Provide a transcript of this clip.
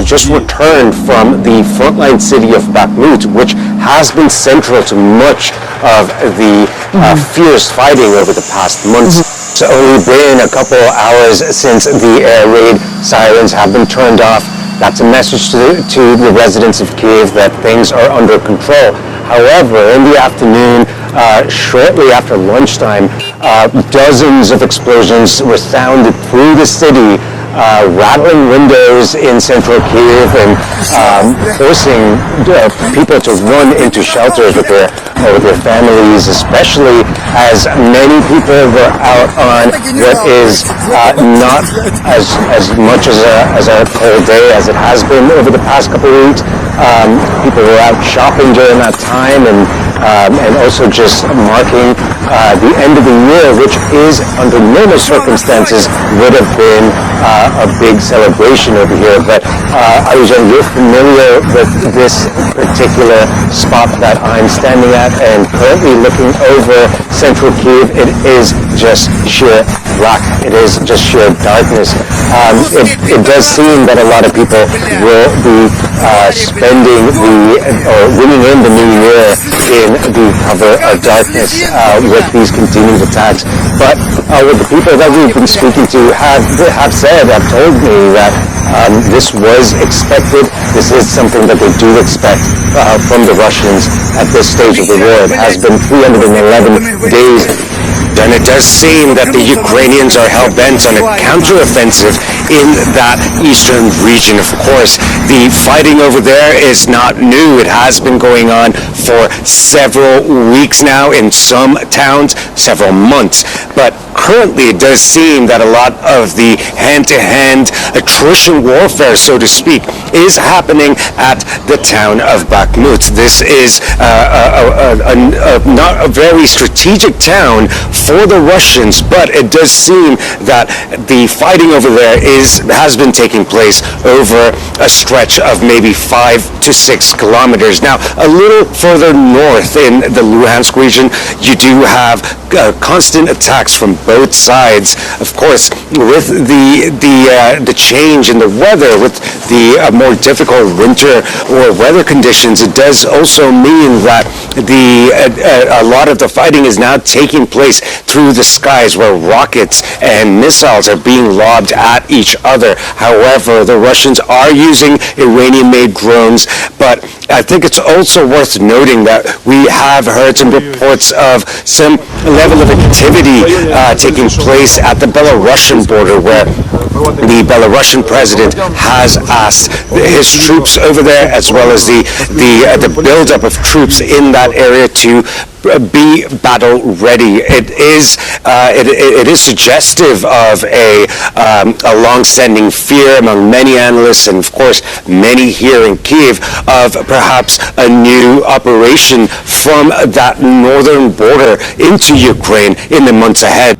just returned from the frontline city of Bakhmut, which has been central to much of the fierce fighting over the past months. It's only been a couple hours since the air raid sirens have been turned off. That's a message to the residents of Kyiv that things are under control. However, in the afternoon, shortly after lunchtime, dozens of explosions resounded through the city, rattling windows in central Kyiv and forcing people to run into shelters with their families, especially as many people were out on what is not as much as a cold day as it has been over the past couple of weeks. People were out shopping during that time and also just marking the end of the year, which is under normal circumstances would have been a big celebration over here. But Arjan, you're familiar with this particular spot that I'm standing at, and currently looking over central Kyiv, it is just sheer black. It is just sheer darkness. It does seem that a lot of people will be spending ringing in the new year in the cover of darkness with these continued attacks. But what the people that we've been speaking to have told me that this was expected. This is something that they do expect from the Russians at this stage of the war. It has been 311 days. And it does seem that the Ukrainians are hell-bent on a counteroffensive in that eastern region. Of course, the fighting over there is not new. It has been going on for several weeks now in some towns, several months. But currently, it does seem that a lot of the hand-to-hand attrition warfare, so to speak, is happening at the town of Bakhmut. This is not a very strategic town for the Russians, but it does seem that the fighting over there has been taking place over a stretch of maybe 5 to 6 kilometers. Now, a little further north in the Luhansk region, you do have constant attacks from both sides. Of course, with the change in the weather, with the more difficult winter or weather conditions, it does also mean that a lot of the fighting is now taking place through the skies, where rockets and missiles are being lobbed at each other. However, the Russians are using Iranian-made drones, but I think it's also worth noting that we have heard some reports of some level of activity taking place at the Belarusian border, where the Belarusian president has asked his troops over there, as well as the buildup of troops in that area, to be battle ready. It is suggestive of a long-standing fear among many analysts, and of course many here in Kyiv, of perhaps a new operation from that northern border into Ukraine in the months ahead.